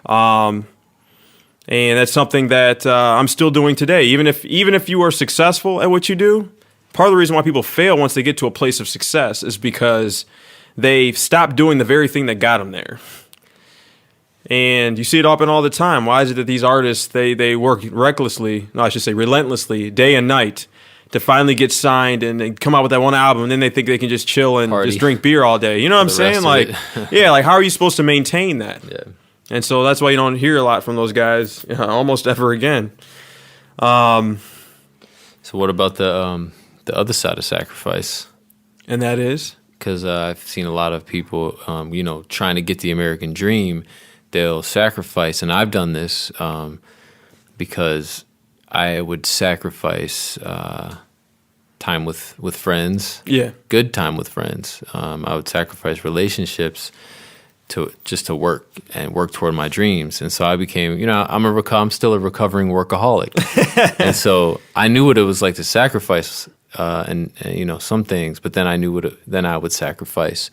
Um, and that's something that I'm still doing today. Even if you are successful at what you do, part of the reason why people fail once they get to a place of success is because they stop doing the very thing that got them there. And you see it happen all the time. Why is it that these artists, they work relentlessly, day and night to finally get signed and they come out with that one album, and then they think they can just chill and just drink beer all day. You know what I'm saying? Like, yeah, like how are you supposed to maintain that? Yeah. And so that's why you don't hear a lot from those guys almost ever again. So what about the other side of sacrifice? And that is? Because I've seen a lot of people, trying to get the American dream, they'll sacrifice, and I've done this because I would sacrifice time with friends. Yeah. Good time with friends. I would sacrifice relationships to work toward my dreams. And so I became, I'm still a recovering workaholic. And so I knew what it was like to sacrifice and some things, but then I knew then I would sacrifice.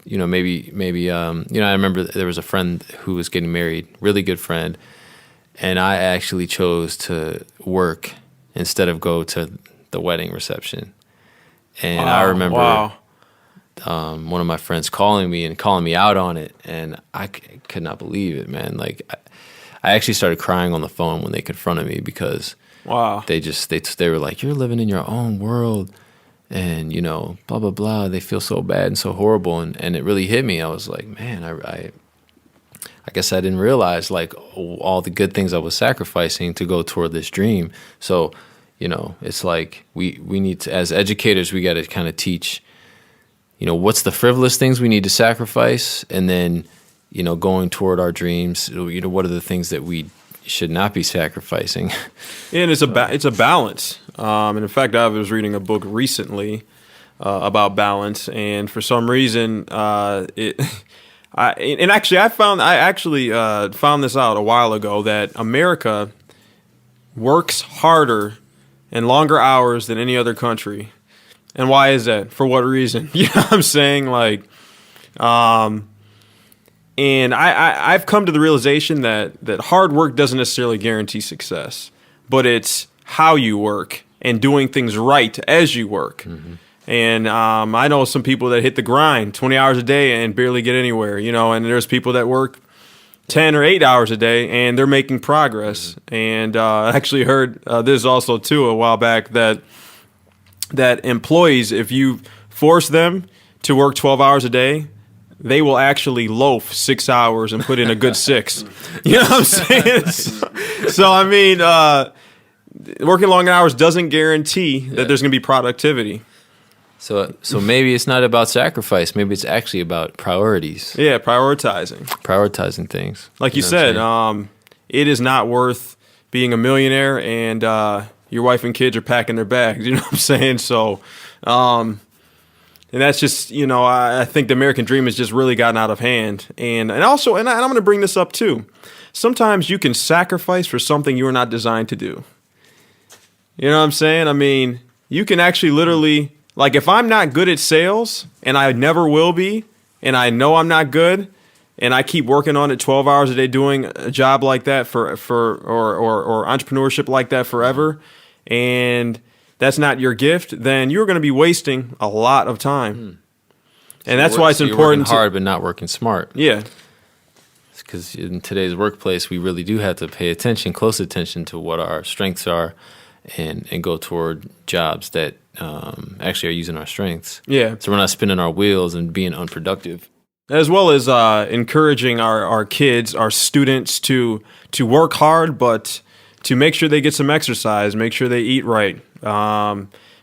Maybe I remember there was a friend who was getting married, really good friend, and I actually chose to work instead of go to the wedding reception. And I remember one of my friends calling me out on it, and I could not believe it, man. Like I actually started crying on the phone when they confronted me because they were like, "You're living in your own world." And, blah, blah, blah. They feel so bad and so horrible. And it really hit me. I was like, man, I guess I didn't realize, like, all the good things I was sacrificing to go toward this dream. So, it's like we need to, as educators, we got to kind of teach, what's the frivolous things we need to sacrifice? And then, going toward our dreams, what are the things that we should not be sacrificing? And it's a balance. And in fact, I was reading a book recently about balance, and for some reason, I found this out a while ago that America works harder and longer hours than any other country. And why is that? For what reason? You know what I'm saying? Like, and I've come to the realization that hard work doesn't necessarily guarantee success, but it's how you work and doing things right as you work. Mm-hmm. And I know some people that hit the grind 20 hours a day and barely get anywhere, and there's people that work 10 or 8 hours a day and they're making progress. Mm-hmm. And I actually heard this also too a while back that employees, if you force them to work 12 hours a day, they will actually loaf 6 hours and put in a good 6. You know what I'm saying? So I mean, working long hours doesn't guarantee that there's going to be productivity. So maybe it's not about sacrifice. Maybe it's actually about priorities. Yeah, prioritizing things. Like you said, it is not worth being a millionaire and your wife and kids are packing their bags. You know what I'm saying? So, and that's just, I think the American dream has just really gotten out of hand. And also, and I'm going to bring this up too. Sometimes you can sacrifice for something you are not designed to do. You know what I'm saying? I mean, you can actually literally, like if I'm not good at sales and I never will be, and I know I'm not good, and I keep working on it 12 hours a day doing a job like that or entrepreneurship like that forever, and that's not your gift, then you're going to be wasting a lot of time. And that's why it's important. You're working hard but not working smart. Yeah. Because in today's workplace, we really do have to pay close attention to what our strengths are and go toward jobs that actually are using our strengths. Yeah. So we're not spinning our wheels and being unproductive. As well as encouraging our kids, our students to work hard, but to make sure they get some exercise, make sure they eat right,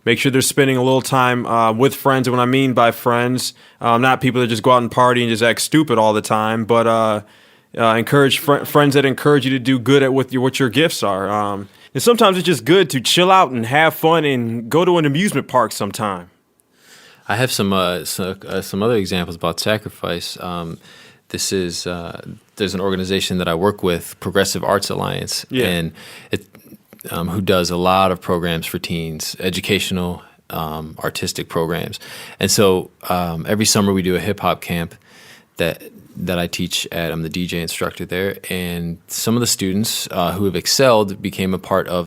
make sure they're spending a little time with friends. And what I mean by friends, not people that just go out and party and just act stupid all the time, but encourage friends that encourage you to do good at what your gifts are. And sometimes it's just good to chill out and have fun and go to an amusement park sometime. I have some other examples about sacrifice. There's an organization that I work with, Progressive Arts Alliance, and who does a lot of programs for teens, educational, artistic programs. And so every summer we do a hip hop camp, that I teach at. I'm the DJ instructor there, and some of the students who have excelled became a part of